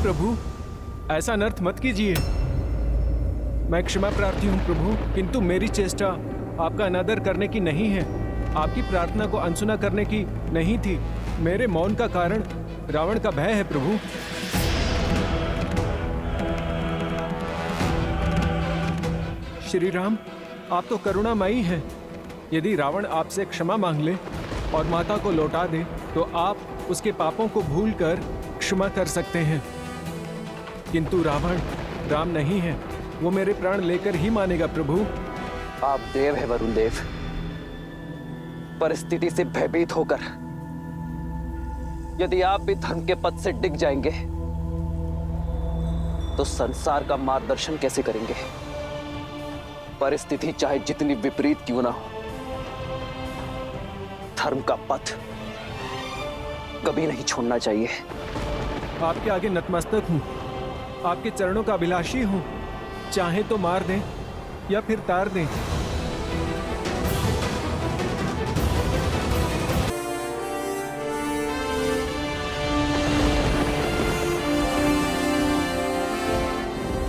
प्रभु, ऐसा अनर्थ मत कीजिए। मैं क्षमा प्रार्थी हूँ प्रभु, किंतु मेरी चेष्टा आपका अनादर करने की नहीं है, आपकी प्रार्थना को अनसुना करने की नहीं थी। मेरे मौन का कारण रावण का भय है प्रभु। श्री राम, आप तो करुणामयी हैं। यदि रावण आपसे क्षमा मांग ले और माता को लौटा दे तो आप उसके पापों को भूलकर क्षमा कर सकते हैं, किंतु रावण राम नहीं है, वो मेरे प्राण लेकर ही मानेगा प्रभु। आप देव है वरुण देव, परिस्थिति से भयभीत होकर यदि आप भी धर्म के पद से डिग जाएंगे तो संसार का मार्गदर्शन कैसे करेंगे? परिस्थिति चाहे जितनी विपरीत क्यों ना हो, धर्म का पथ कभी नहीं छोड़ना चाहिए। आपके आगे नतमस्तक हूं, आपके चरणों का अभिलाषी हूं। चाहे तो मार दें या फिर तार दें।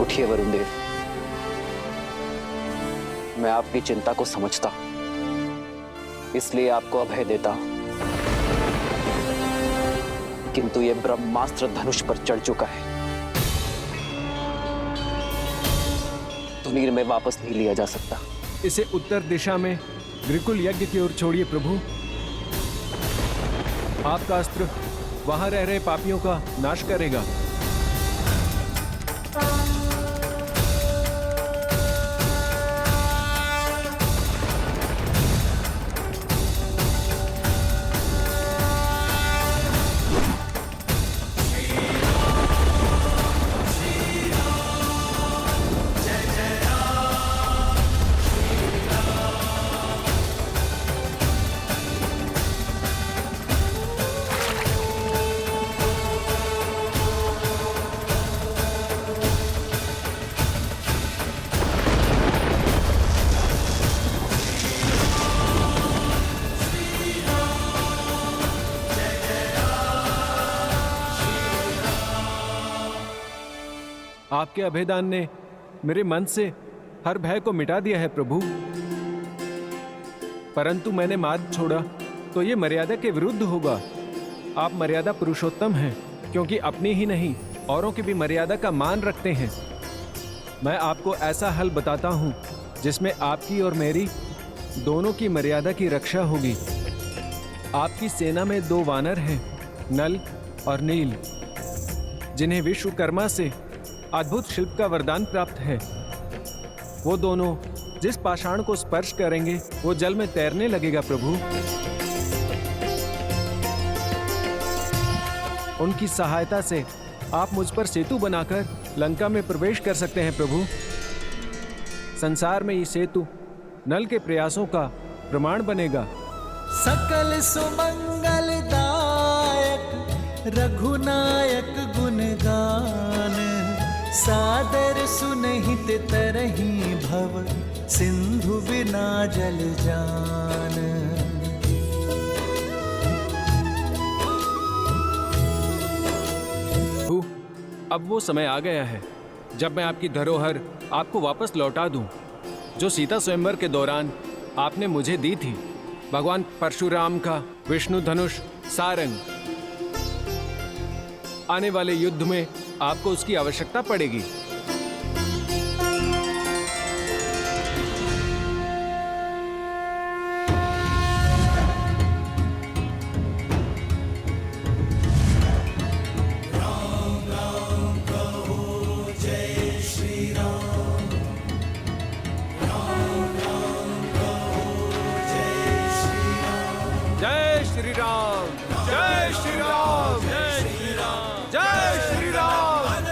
उठिए वरुण देव, मैं आपकी चिंता को समझता हूं, इसलिए आपको अभय देता हूं, किंतु यह ब्रह्मास्त्र धनुष पर चढ़ चुका है, तुनीर में वापस नहीं लिया जा सकता। इसे उत्तर दिशा में ग्रिकुल यज्ञ की ओर छोड़िए प्रभु। आपका अस्त्र वहां रह रहे पापियों का नाश करेगा। आपके अभेदान ने मेरे मन से हर भय को मिटा दिया है प्रभु, परंतु मैंने मार्ग छोड़ा तो ये मर्यादा के विरुद्ध होगा। आप मर्यादा पुरुषोत्तम हैं, क्योंकि अपनी ही नहीं औरों की भी मर्यादा का मान रखते हैं। मैं आपको ऐसा हल बताता हूं जिसमें आपकी और मेरी दोनों की मर्यादा की रक्षा होगी। आपकी सेना में 2 वानर हैं, नल और नील, जिन्हें विश्वकर्मा से अद्भुत शिल्प का वरदान प्राप्त है। वो दोनों जिस पाषाण को स्पर्श करेंगे वो जल में तैरने लगेगा प्रभु। उनकी सहायता से आप मुझ पर सेतु बनाकर लंका में प्रवेश कर सकते हैं प्रभु। संसार में ये सेतु नल के प्रयासों का प्रमाण बनेगा। सकल सुमंगलदायक रघुनायक गुणगान, सादर सुनहित तरही भव सिंधु बिना जल जान। अब वो समय आ गया है जब मैं आपकी धरोहर आपको वापस लौटा दूं, जो सीता स्वयंवर के दौरान आपने मुझे दी थी। भगवान परशुराम का विष्णु धनुष सारंग। आने वाले युद्ध में आपको उसकी आवश्यकता पड़ेगी। जय श्री राम, जय श्री राम, जय श्री राम, जय श्री राम,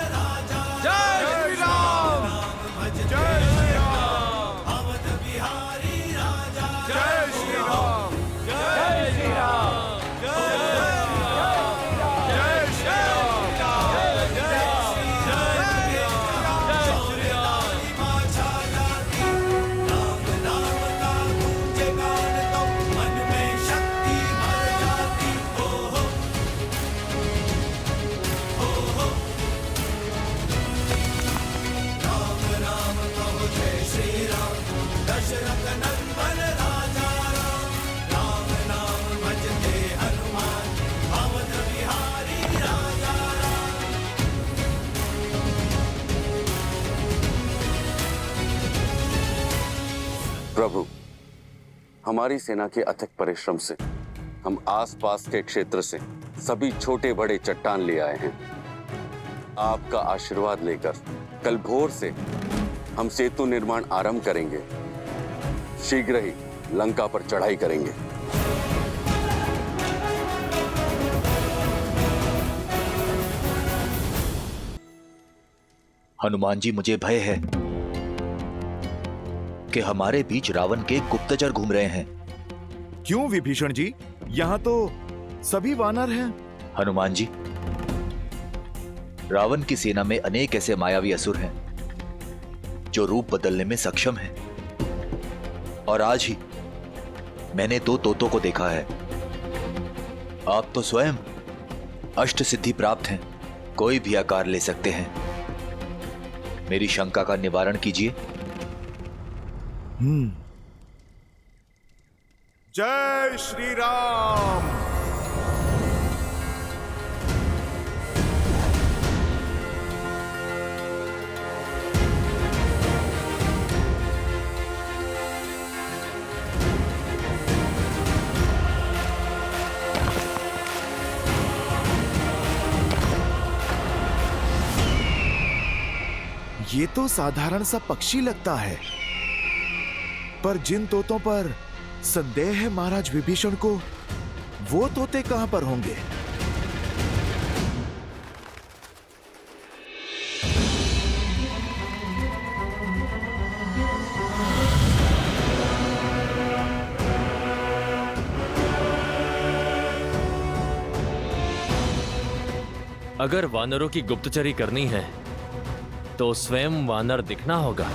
जय श्री राम। प्रभु, हमारी सेना के अथक परिश्रम से हम आसपास के क्षेत्र से सभी छोटे बड़े चट्टान ले आए हैं। आपका आशीर्वाद लेकर कल भोर से हम सेतु निर्माण आरंभ करेंगे। शीघ्र ही लंका पर चढ़ाई करेंगे। हनुमान जी, मुझे भय है कि हमारे बीच रावण के गुप्तचर घूम रहे हैं। क्यों विभीषण जी? यहाँ तो सभी वानर हैं। हनुमान जी, रावण की सेना में अनेक ऐसे मायावी असुर हैं जो रूप बदलने में सक्षम हैं। और आज ही मैंने 2 तोतों को देखा है। आप तो स्वयं अष्ट सिद्धि प्राप्त हैं, कोई भी आकार ले सकते हैं। मेरी शंका का निवारण कीजिए। जय श्री राम। ये तो साधारण सा पक्षी लगता है, पर जिन तोतों पर संदेह है महाराज विभीषण को, वो तोते कहां पर होंगे? अगर वानरों की गुप्तचरी करनी है तो स्वयं वानर दिखना होगा।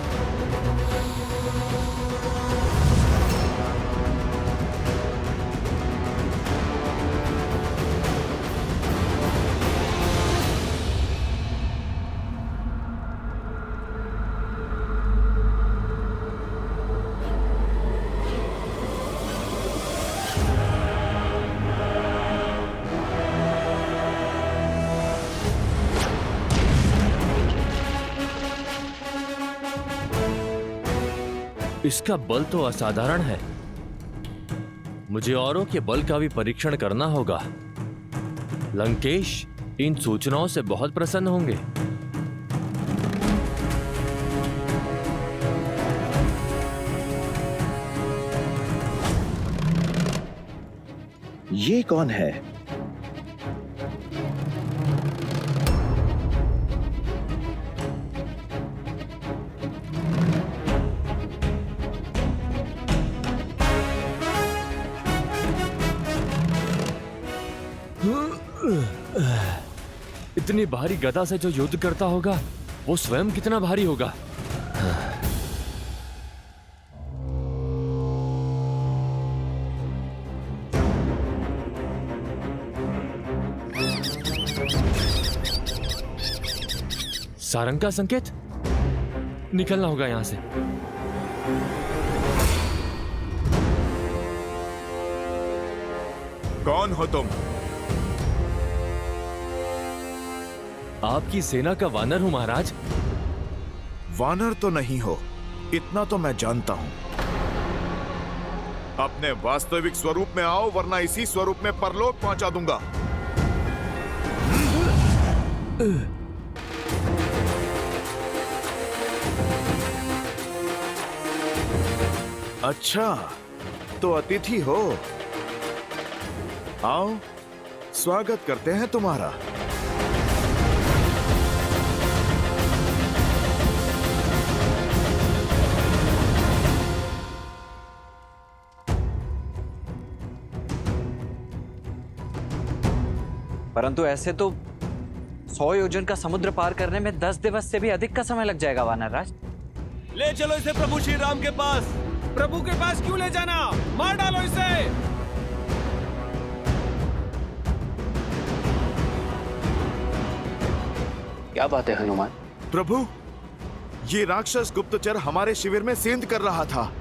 इसका बल तो असाधारण है। मुझे औरों के बल का भी परीक्षण करना होगा। लंकेश इन सूचनाओं से बहुत प्रसन्न होंगे। ये कौन है? इतनी भारी गदा से जो युद्ध करता होगा, वो स्वयं कितना भारी होगा। सारंग का संकेत, निकलना होगा यहां से। कौन हो तुम? आपकी सेना का वानर हूं महाराज। वानर तो नहीं हो, इतना तो मैं जानता हूं। अपने वास्तविक स्वरूप में आओ, वरना इसी स्वरूप में परलोक पहुंचा दूंगा। अच्छा, तो अतिथि हो। आओ, स्वागत करते हैं तुम्हारा। परंतु ऐसे तो 100 योजन का समुद्र पार करने में 10 दिवस से भी अधिक का समय लग जाएगा वानर राज। ले चलो इसे प्रभु श्री राम के पास। प्रभु के पास क्यों ले जाना? मार डालो इसे। क्या बात है हनुमान? प्रभु, ये राक्षस गुप्तचर हमारे शिविर में सेंध कर रहा था।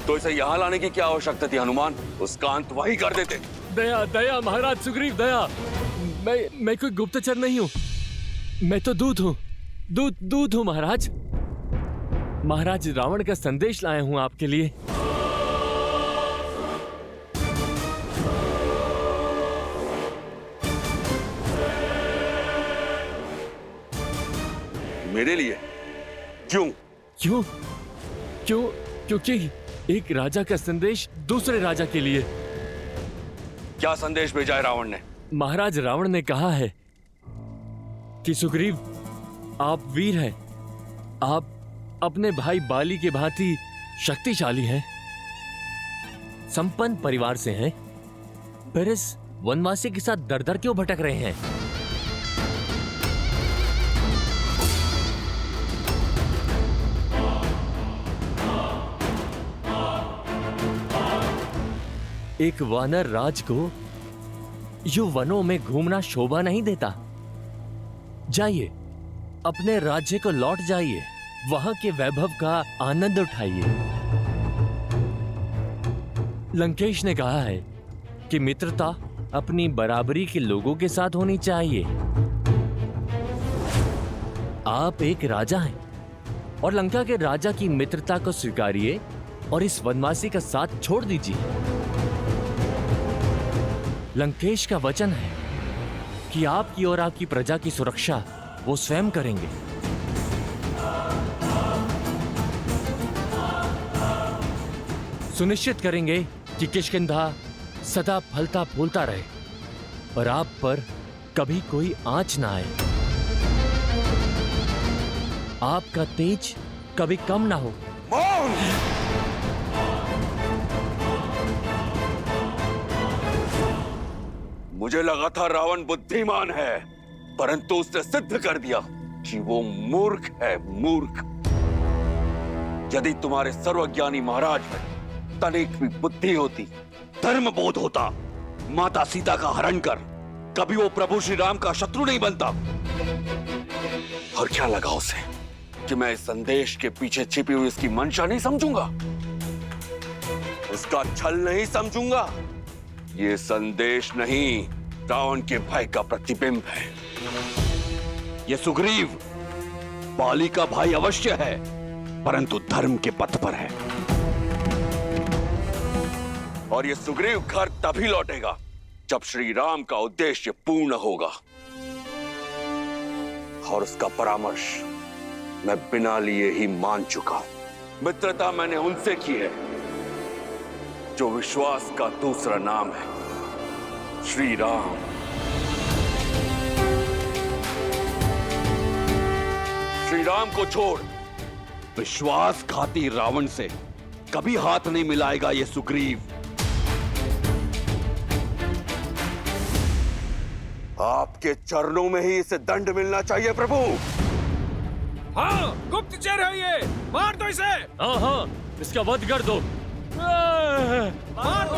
तो इसे यहाँ लाने की क्या आवश्यकता थी हनुमान? उसका अंत वही कर देते। दया दया महाराज सुग्रीव, दया। मैं कोई गुप्तचर नहीं हूं, मैं तो दूत हूं। दूत दूत हूं महाराज। महाराज रावण का संदेश लाया हूं आपके लिए। मेरे लिए? क्यों? क्यों? क्यों? क्योंकि एक राजा का संदेश दूसरे राजा के लिए। क्या संदेश भेजा है रावण ने? महाराज रावण ने कहा है कि सुग्रीव, आप वीर हैं, आप अपने भाई बाली के भांति शक्तिशाली हैं, संपन्न परिवार से हैं, फिर इस वनवासी के साथ दर दर क्यों भटक रहे हैं? एक वानर राज को यूं वनों में घूमना शोभा नहीं देता। जाइए, अपने राज्य को लौट जाइए, वहां के वैभव का आनंद उठाइए। लंकेश ने कहा है कि मित्रता अपनी बराबरी के लोगों के साथ होनी चाहिए। आप एक राजा हैं और लंका के राजा की मित्रता को स्वीकारिए और इस वनवासी का साथ छोड़ दीजिए। लंकेश का वचन है कि आपकी और आपकी प्रजा की सुरक्षा वो स्वयं करेंगे। सुनिश्चित करेंगे कि किष्किंधा सदा फलता फूलता रहे और आप पर कभी कोई आंच ना आए। आपका तेज कभी कम ना हो। मुझे लगा था रावण बुद्धिमान है, परंतु उसने सिद्ध कर दिया कि वो मूर्ख है, मूर्ख। यदि तुम्हारे सर्वज्ञानी महाराज में तनिक भी बुद्धि होती, धर्म बोध होता, माता सीता का हरण कर कभी वो प्रभु श्री राम का शत्रु नहीं बनता। और क्या लगा उसे कि मैं इस संदेश के पीछे छिपी हुई इसकी मंशा नहीं समझूंगा, उसका छल नहीं समझूंगा। ये संदेश नहीं, रावण के भय का प्रतिबिंब है। ये सुग्रीव बाली का भाई अवश्य है, परंतु धर्म के पथ पर है। और ये सुग्रीव घर तभी लौटेगा जब श्री राम का उद्देश्य पूर्ण होगा। और उसका परामर्श मैं बिना लिए ही मान चुका हूं। मित्रता मैंने उनसे की है जो विश्वास का दूसरा नाम है, श्री राम। श्री राम को छोड़ विश्वासघाती रावण से कभी हाथ नहीं मिलाएगा ये सुग्रीव। आपके चरणों में ही इसे दंड मिलना चाहिए प्रभु। हाँ, गुप्तचर है ये, मार दो इसे। हाँ हाँ, इसका वध कर दो। मार दो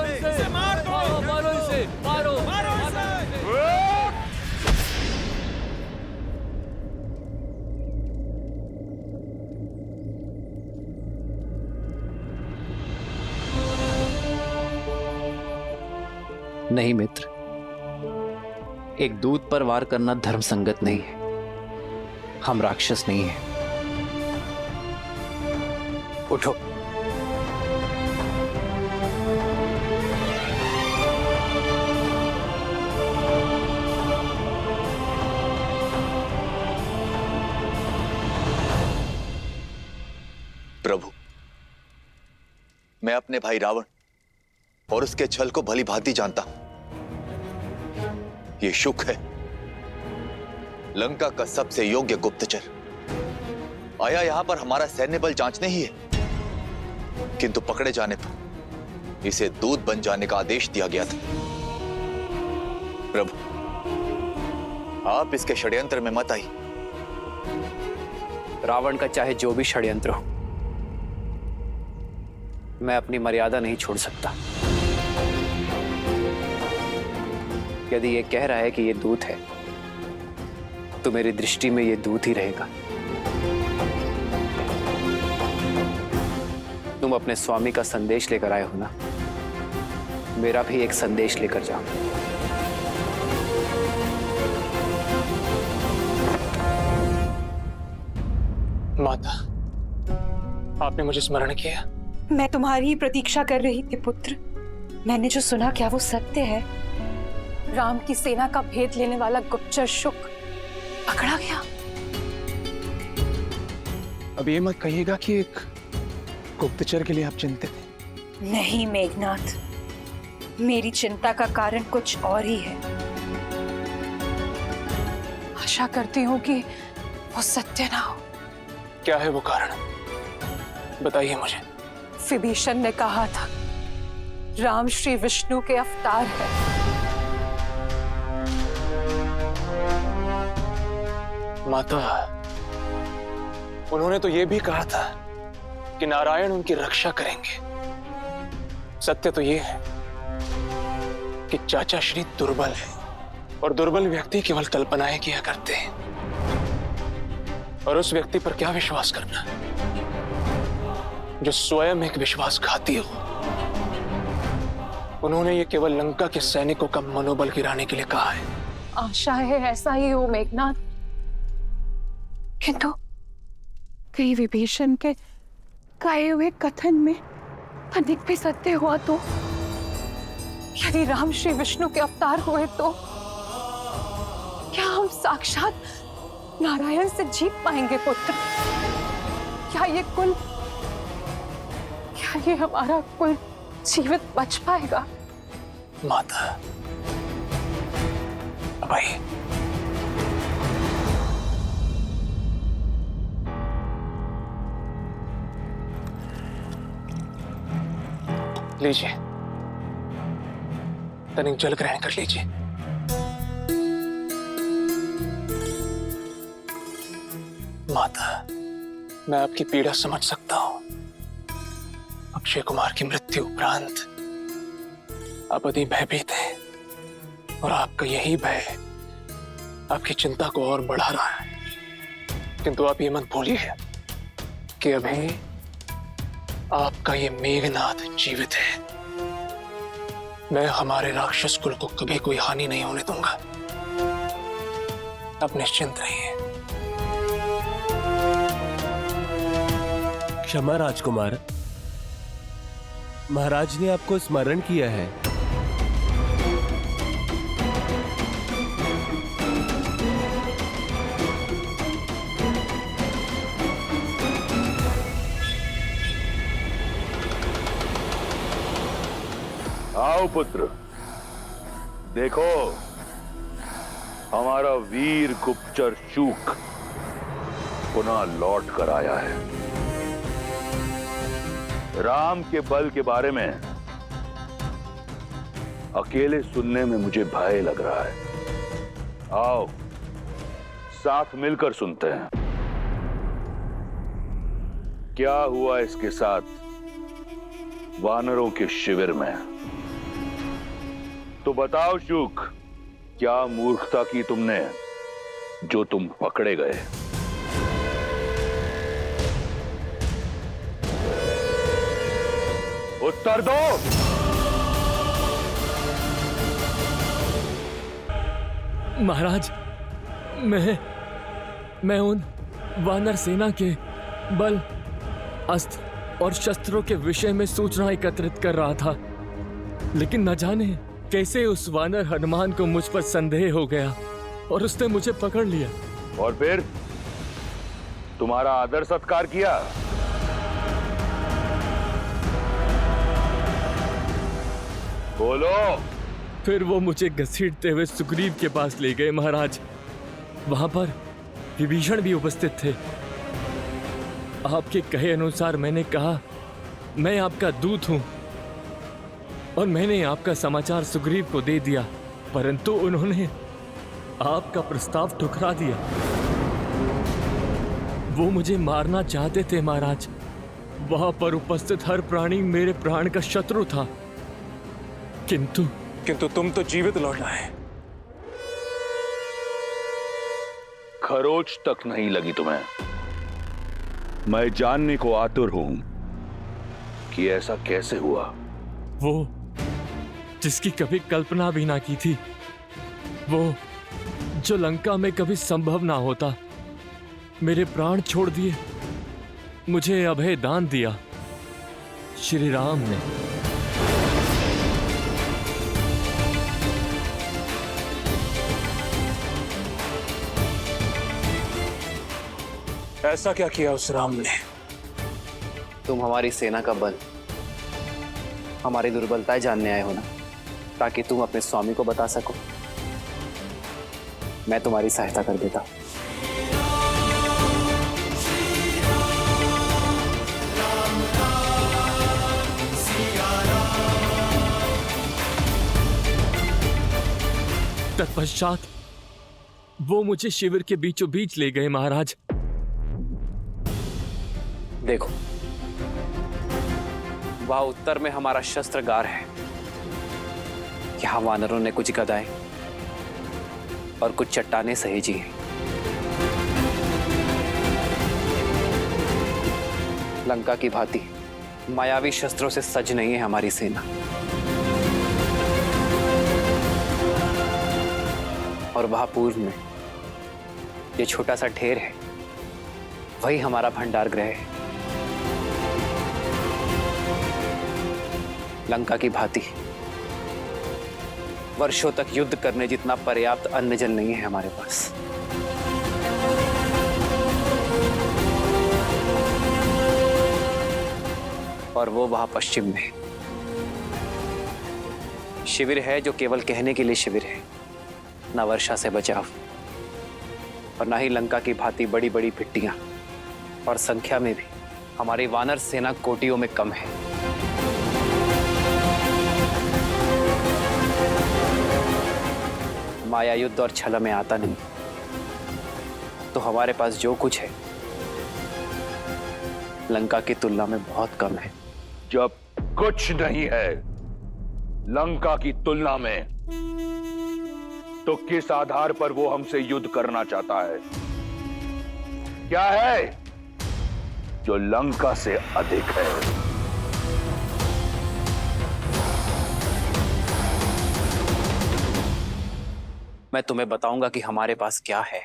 इसे, मार दो, मारो इसे, मारो इसे। नहीं मित्र, एक दूत पर वार करना धर्म संगत नहीं है। हम राक्षस नहीं हैं। उठो। प्रभु, मैं अपने भाई रावण और उसके छल को भली भांति जानता हूं। ये शुक है, लंका का सबसे योग्य गुप्तचर, आया यहां पर हमारा सैन्य बल जांचने ही है, किंतु पकड़े जाने पर इसे दूत बन जाने का आदेश दिया गया था। प्रभु, आप इसके षड्यंत्र में मत आइए। रावण का चाहे जो भी षड्यंत्र हो, मैं अपनी मर्यादा नहीं छोड़ सकता। यदि ये कह रहा है कि ये दूत है, तो मेरी दृष्टि में ये दूत ही रहेगा। तुम अपने स्वामी का संदेश लेकर आए हो ना, मेरा भी एक संदेश लेकर जाओ। आपने मुझे स्मरण किया। मैं तुम्हारी ही प्रतीक्षा कर रही थी पुत्र। मैंने जो सुना क्या वो सत्य है? राम की सेना का भेद लेने वाला गुप्तचर शुक पकड़ा गया। अब ये मत कहिएगा कि एक गुप्तचर के लिए आप चिंतित हैं। नहीं मेघनाथ, मेरी चिंता का कारण कुछ और ही है। आशा करती हूँ कि वो सत्य ना हो। क्या है वो कारण, बताइए मुझे। विभीषण ने कहा था राम श्री विष्णु के अवतार है। माता, उन्होंने तो ये भी कहा था कि नारायण उनकी रक्षा करेंगे। सत्य तो ये है कि चाचा श्री दुर्बल है और दुर्बल व्यक्ति केवल कल्पनाएं किया करते हैं। और उस व्यक्ति पर क्या विश्वास करना जो स्वयं एक विश्वासघाती हो। उन्होंने ये केवल लंका के सैनिकों का मनोबल गिराने के लिए कहा है। आशा है ऐसा ही हो मेघनाथ, किंतु कहीं विभीषण के कहे हुए कथन में तनिक भी सत्य हुआ तो? यदि राम श्री विष्णु के अवतार हुए तो क्या हम साक्षात नारायण से जीत पाएंगे पुत्र? क्या ये हमारा कुल जीवित बच पाएगा? माता, अब आइए। लीजिए, तनिक जल ग्रहण कर लीजिए। माता, मैं आपकी पीड़ा समझ सकता हूं। अक्षय कुमार की मृत्यु उपरांत आप अति भयभीत हैं और आपका यही भय आपकी चिंता को और बढ़ा रहा है। किंतु आप ये मत भूलिए कि अभी आपका ये मेघनाथ जीवित है। मैं हमारे राक्षस कुल को कभी कोई हानि नहीं होने दूंगा। आप निश्चिंत रहिए। क्षमा राजकुमार, महाराज ने आपको स्मरण किया है। आओ पुत्र, देखो हमारा वीर गुप्तचर शूक पुनः लौट कर आया है। राम के बल के बारे में अकेले सुनने में मुझे भय लग रहा है। आओ साथ मिलकर सुनते हैं क्या हुआ इसके साथ वानरों के शिविर में। तो बताओ शूक, क्या मूर्खता की तुमने जो तुम पकड़े गए? उत्तर दो। महाराज, मैं उन वानर सेना के बल, अस्त्र और शस्त्रों के विषय में सूचना एकत्रित कर रहा था, लेकिन न जाने कैसे उस वानर हनुमान को मुझ पर संदेह हो गया और उसने मुझे पकड़ लिया। और फिर तुम्हारा आदर सत्कार किया? बोलो। फिर वो मुझे घसीटते हुए सुग्रीव के पास ले गए महाराज। वहां पर विभीषण भी उपस्थित थे। आपके कहे अनुसार मैंने कहा मैं आपका दूत हूं और मैंने आपका समाचार सुग्रीव को दे दिया, परंतु उन्होंने आपका प्रस्ताव ठुकरा दिया। वो मुझे मारना चाहते थे महाराज। वहां पर उपस्थित हर प्राणी मेरे प्राण का शत्रु था, किंतु तुम तो जीवित लौट आए। खरोच तक नहीं लगी तुम्हें। मैं जानने को आतुर हूं कि ऐसा कैसे हुआ। वो जिसकी कभी कल्पना भी ना की थी, वो जो लंका में कभी संभव ना होता, मेरे प्राण छोड़ दिए मुझे अभय दान दिया श्री राम ने। ऐसा क्या किया उस राम ने? तुम हमारी सेना का बल, हमारी दुर्बलताएं जानने आए हो ना, ताकि तुम अपने स्वामी को बता सको। मैं तुम्हारी सहायता कर देता हूं। तत्पश्चात वो मुझे शिविर के बीचों बीच ले गए महाराज। देखो, वहां उत्तर में हमारा शस्त्रगार है। यहां वानरों ने कुछ गदाएं और कुछ चट्टानें सहेजी हैं। लंका की भांति मायावी शस्त्रों से सज नहीं है हमारी सेना। और वहां पूर्व में ये छोटा सा ढेर है, वही हमारा भंडार गृह है। लंका की भांति वर्षों तक युद्ध करने जितना पर्याप्त अन्न जल नहीं है हमारे पास। और वो वहां पश्चिम में शिविर है, जो केवल कहने के लिए शिविर है, ना वर्षा से बचाव और ना ही लंका की भांति बड़ी बड़ी भिट्टियां, और संख्या में भी हमारी वानर सेना कोटियों में कम है। माया युद्ध और छल में आता नहीं, तो हमारे पास जो कुछ है लंका की तुलना में बहुत कम है। जब कुछ नहीं है लंका की तुलना में, तो किस आधार पर वो हमसे युद्ध करना चाहता है? क्या है जो लंका से अधिक है? मैं तुम्हें बताऊंगा कि हमारे पास क्या है।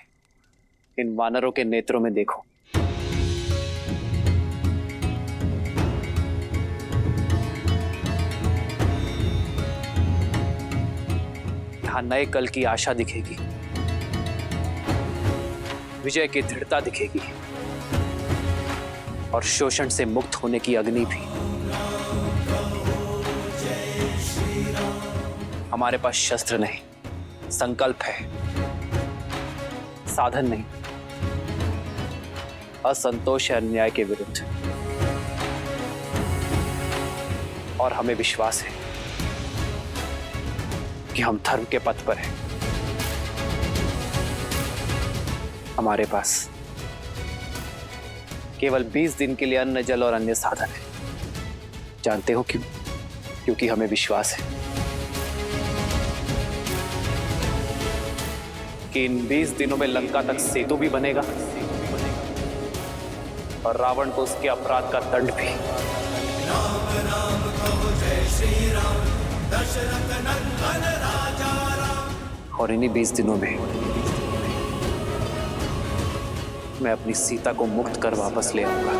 इन वानरों के नेत्रों में देखो। यहां नए कल की आशा दिखेगी, विजय की दृढ़ता दिखेगी, और शोषण से मुक्त होने की अग्नि भी। हमारे पास शस्त्र नहीं, संकल्प है, साधन नहीं, असंतोष है अन्याय के विरुद्ध। और हमें विश्वास है कि हम धर्म के पथ पर हैं। हमारे पास केवल 20 दिन के लिए अन्न, जल और अन्य साधन है। जानते हो क्यों? क्योंकि हमें विश्वास है कि इन 20 दिनों में लंका तक सेतु भी बनेगा और रावण को उसके अपराध का दंड भी। और इन्हीं 20 दिनों में मैं अपनी सीता को मुक्त कर वापस ले आऊंगा।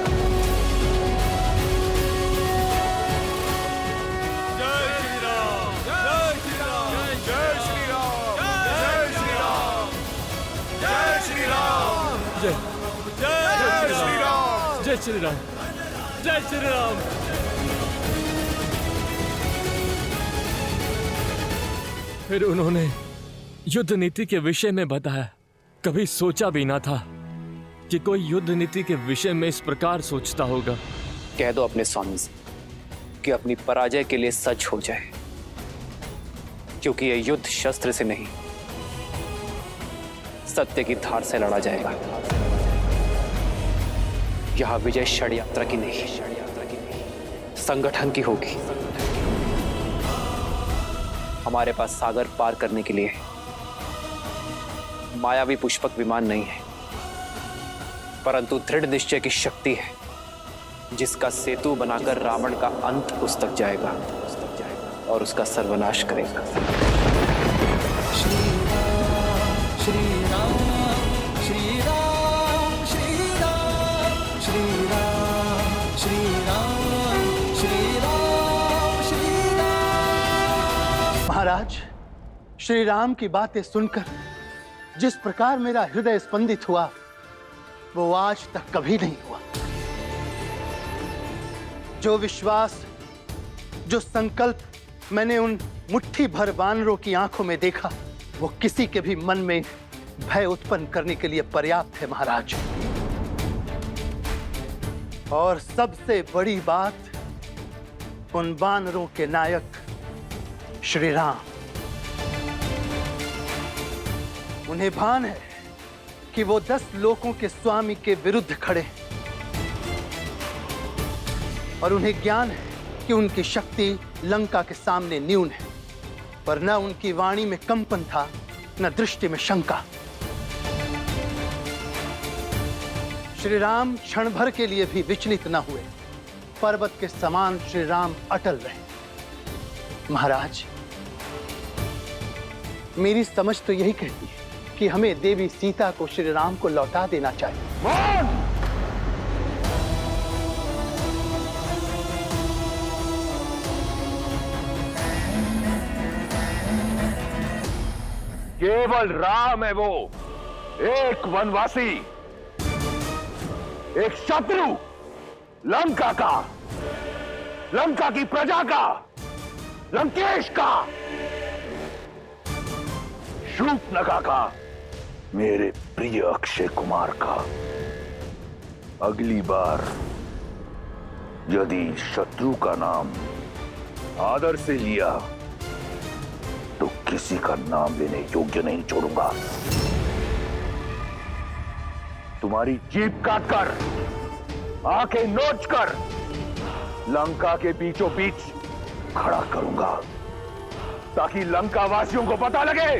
जय श्री राम, जय श्री राम। फिर उन्होंने युद्ध नीति के विषय में बताया। कभी सोचा भी ना था कि कोई युद्ध नीति के विषय में इस प्रकार सोचता होगा। कह दो अपने स्वामी से कि अपनी पराजय के लिए सच हो जाए, क्योंकि यह युद्ध शस्त्र से नहीं, सत्य की धार से लड़ा जाएगा। यह विजय षड्यंत्र की नहीं, संगठन की होगी। हमारे पास सागर पार करने के लिए मायावी पुष्पक विमान नहीं है, परंतु दृढ़ निश्चय की शक्ति है, जिसका सेतु बनाकर रावण का अंत उस तक जाएगा और उसका सर्वनाश करेगा। श्री राम श्री राम श्री राम श्री राम श्री राम। श्री राम की बातें सुनकर जिस प्रकार मेरा हृदय स्पंदित हुआ वो आज तक कभी नहीं हुआ। जो विश्वास, जो संकल्प मैंने उन मुट्ठी भर वानरों की आंखों में देखा वो किसी के भी मन में भय उत्पन्न करने के लिए पर्याप्त है महाराज। और सबसे बड़ी बात, उन वानरों के नायक श्री राम, उन्हें भान है कि वो 10 लोकों के स्वामी के विरुद्ध खड़े हैं और उन्हें ज्ञान है कि उनकी शक्ति लंका के सामने न्यून है, पर न उनकी वाणी में कंपन था न दृष्टि में शंका। श्री राम क्षण भर के लिए भी विचलित न हुए, पर्वत के समान श्री राम अटल रहे। महाराज, मेरी समझ तो यही कहती है कि हमें देवी सीता को श्री राम को लौटा देना चाहिए। केवल राम है वो, एक वनवासी, एक शत्रु, लंका का, लंका की प्रजा का, लंकेश का, शूर्पणखा का, मेरे प्रिय अक्षय कुमार का। अगली बार यदि शत्रु का नाम आदर से लिया तो किसी का नाम लेने योग्य नहीं छोड़ूंगा। तुम्हारी जीभ काटकर, आंखें नोचकर लंका के बीचों बीच खड़ा करूंगा ताकि लंका वासियों को पता लगे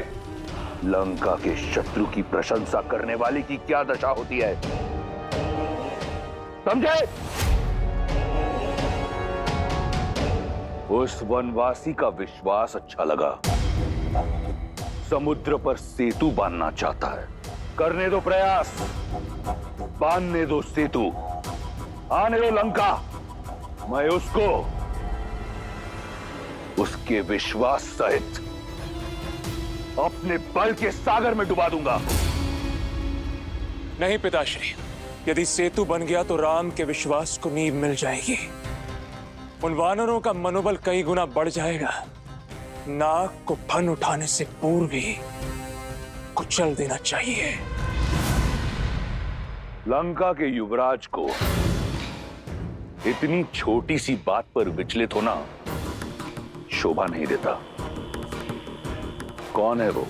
लंका के शत्रु की प्रशंसा करने वाले की क्या दशा होती है। समझे? उस वनवासी का विश्वास अच्छा लगा। समुद्र पर सेतु बांधना चाहता है। करने दो प्रयास, बांधने दो सेतु, आने दो लंका। मैं उसको उसके विश्वास सहित अपने बल के सागर में डुबा दूंगा। नहीं पिताश्री, यदि सेतु बन गया तो राम के विश्वास को नींव मिल जाएगी। उन वानरों का मनोबल कई गुना बढ़ जाएगा। नाग को फन उठाने से पूर्व ही कुचल देना चाहिए। लंका के युवराज को इतनी छोटी सी बात पर विचलित होना शोभा नहीं देता। कौन है वो?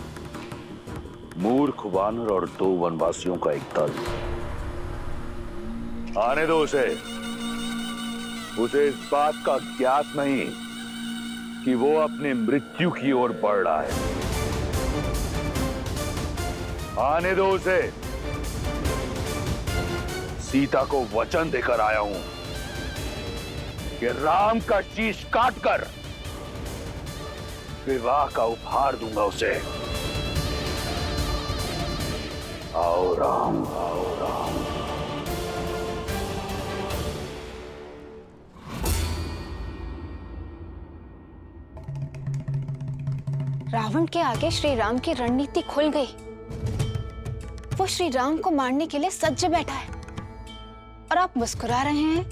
मूर्ख वानर और 2 वनवासियों का एक दल। आने दो उसे इस बात का ज्ञात नहीं कि वो अपने मृत्यु की ओर बढ़ रहा है। आने दो उसे। सीता को वचन देकर आया हूं कि राम का शीश काटकर विवाह का उपहार दूंगा उसे। आओ राम, आओ राम। रावण के आगे श्री राम की रणनीति खुल गई। वो श्री राम को मारने के लिए सज्ज बैठा है और आप मुस्कुरा रहे हैं।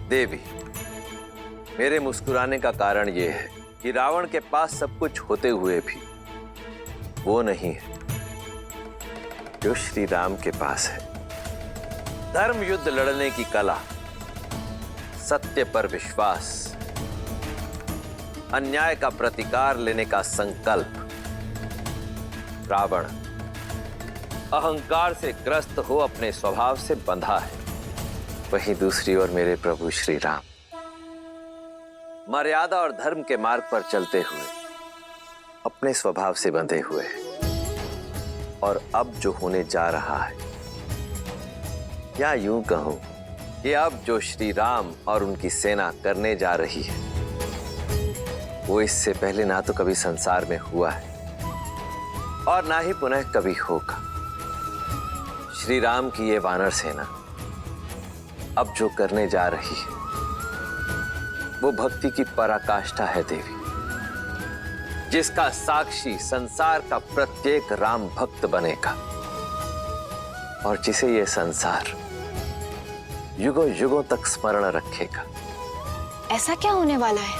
देवी, मेरे मुस्कुराने का कारण यह है कि रावण के पास सब कुछ होते हुए भी वो नहीं है जो श्री राम के पास है। धर्म युद्ध लड़ने की कला, सत्य पर विश्वास, अन्याय का प्रतिकार लेने का संकल्प। रावण अहंकार से ग्रस्त हो अपने स्वभाव से बंधा है। वहीं दूसरी ओर मेरे प्रभु श्री राम मर्यादा और धर्म के मार्ग पर चलते हुए अपने स्वभाव से बंधे हुए हैं। और अब जो होने जा रहा है, या यूं कहूं कि अब जो श्री राम और उनकी सेना करने जा रही है, वो इससे पहले ना तो कभी संसार में हुआ है और ना ही पुनः कभी होगा। श्री राम की ये वानर सेना अब जो करने जा रही है वो भक्ति की पराकाष्ठा है देवी। जिसका साक्षी संसार का प्रत्येक राम भक्त बनेगा और जिसे ये संसार युगों युगों तक स्मरण रखेगा। ऐसा क्या होने वाला है?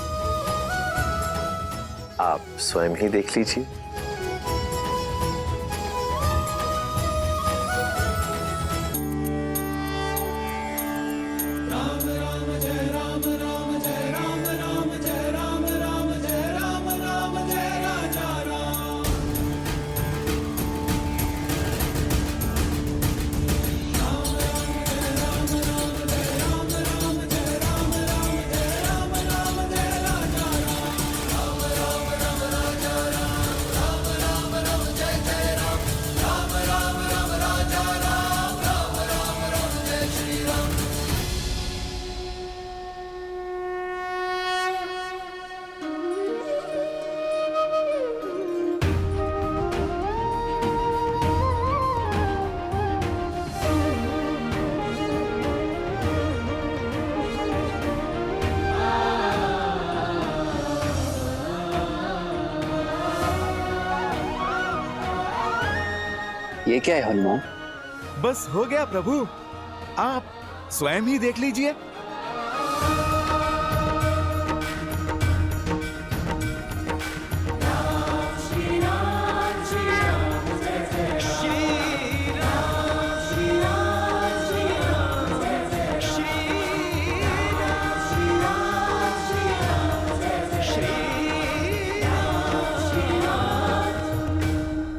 आप स्वयं ही देख लीजिए। ये क्या है हनुमान? बस हो गया प्रभु, आप स्वयं ही देख लीजिए।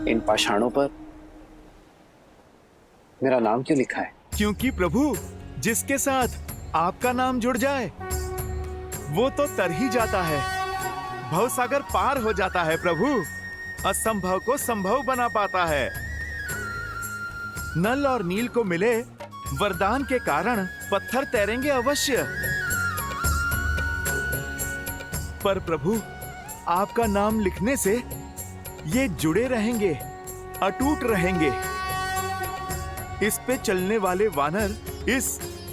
इन पाषाणों पर मेरा नाम क्यों लिखा है? क्योंकि प्रभु, जिसके साथ आपका नाम जुड़ जाए वो तो तर ही जाता है, भवसागर पार हो जाता है प्रभु, असंभव को संभव बना पाता है। नल और नील को मिले वरदान के कारण पत्थर तैरेंगे अवश्य, पर प्रभु आपका नाम लिखने से ये जुड़े रहेंगे, अटूट रहेंगे। इस पे चलने वाले वानर इस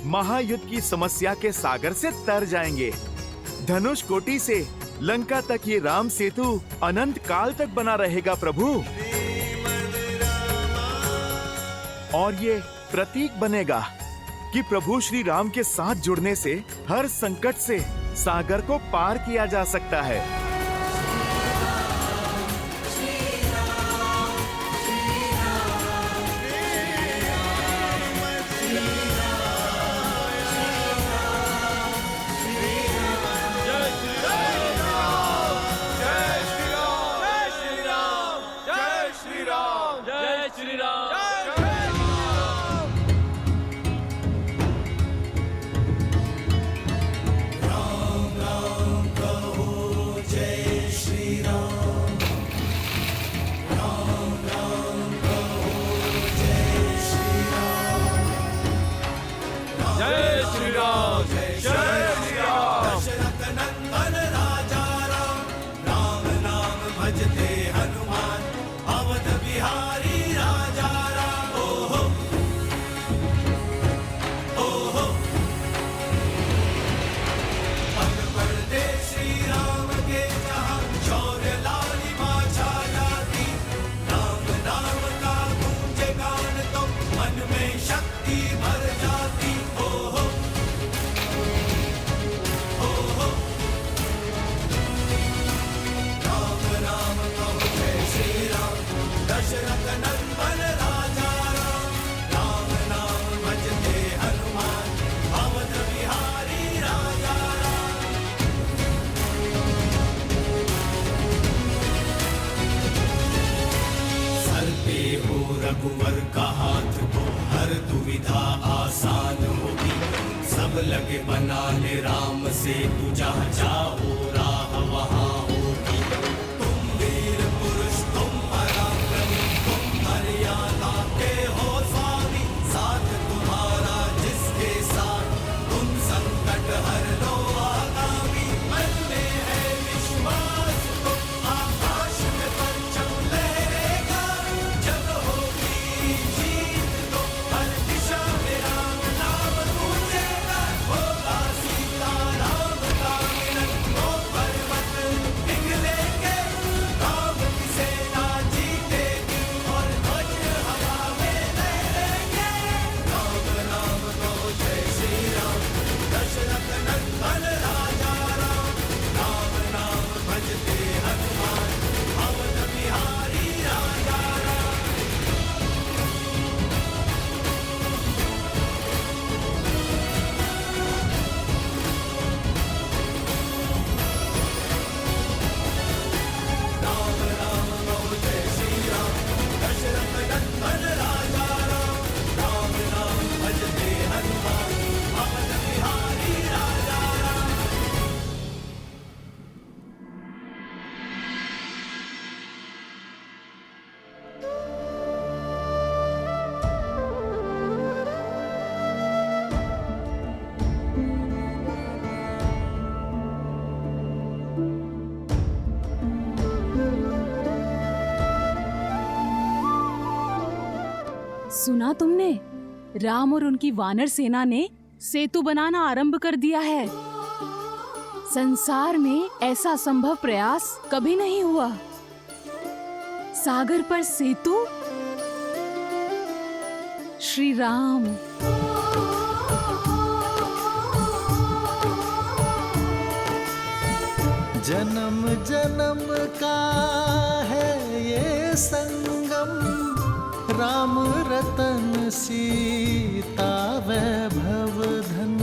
महायुद्ध की समस्या के सागर से तर जाएंगे। धनुष कोटि से लंका तक ये राम सेतु अनंत काल तक बना रहेगा प्रभु, और ये प्रतीक बनेगा कि प्रभु श्री राम के साथ जुड़ने से हर संकट से सागर को पार किया जा सकता है। रघुवर का हाथ तो हर दुविधा आसान होगी, सब लगे बनाने राम से तू जहाँ जाओ राह वहाँ होगी। तुम वीर पुरुष, तुम पराक्रमी, तुम मर्यादा के हो स्वामी, साथ तुम्हारा जिसके साथ तुम संकट हर लो आगामी। मन में है विश्वास तो आकाश में परचम लहरेगा, जब होगी जीत तो हर दिशा में राम नाम गूंजेगा। होगा सीता राम का मिलन, सुना तुमने? राम और उनकी वानर सेना ने सेतु बनाना आरंभ कर दिया है। संसार में ऐसा संभव प्रयास कभी नहीं हुआ। सागर पर सेतु। श्री राम। जन्म जन्म का है ये संगम, राम रतन सीता वैभव धन।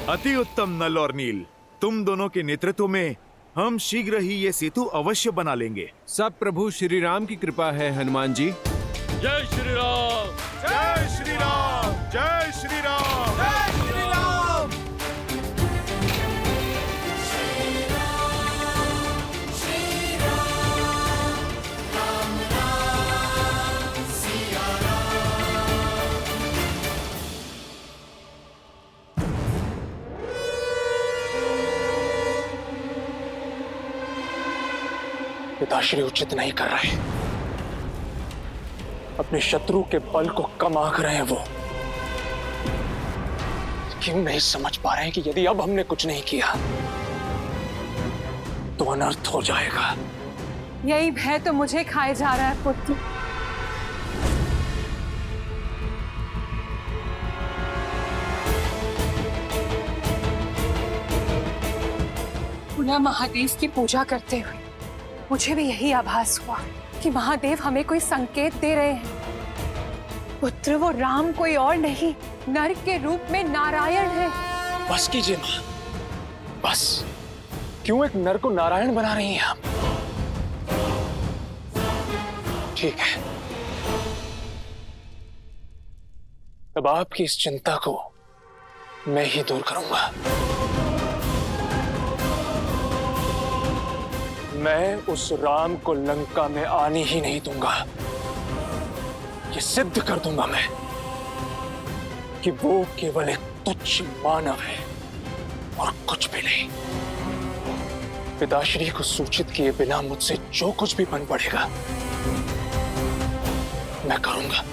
अति उत्तम नल और नील, तुम दोनों के नेतृत्व में हम शीघ्र ही ये सेतु अवश्य बना लेंगे। सब प्रभु श्री राम की कृपा है हनुमान जी। जय श्री राम। जय श्री राम। जय श्री राम। जय श्री राम। पिताश्री उचित नहीं कर रहे, अपने शत्रु के बल को कम आंक रहे हैं वो। क्यों नहीं समझ पा रहे हैं कि यदि अब हमने कुछ नहीं किया तो अनर्थ हो जाएगा। यही भय तो मुझे खाए जा रहा है पुत्र। पुनः महादेव की पूजा करते हुए मुझे भी यही आभास हुआ कि महादेव हमें कोई संकेत दे रहे हैं। पुत्र, वो राम कोई और नहीं, नर के रूप में नारायण है। बस कीजिए मां, बस। क्यों एक नर को नारायण बना रही हैं आप? ठीक है, अब आपकी इस चिंता को मैं ही दूर करूंगा। मैं उस राम को लंका में आने ही नहीं दूंगा। ये सिद्ध कर दूंगा मैं कि वो केवल एक तुच्छ मानव है और कुछ भी नहीं। पिताश्री को सूचित किए बिना मुझसे जो कुछ भी बन पड़ेगा मैं करूंगा।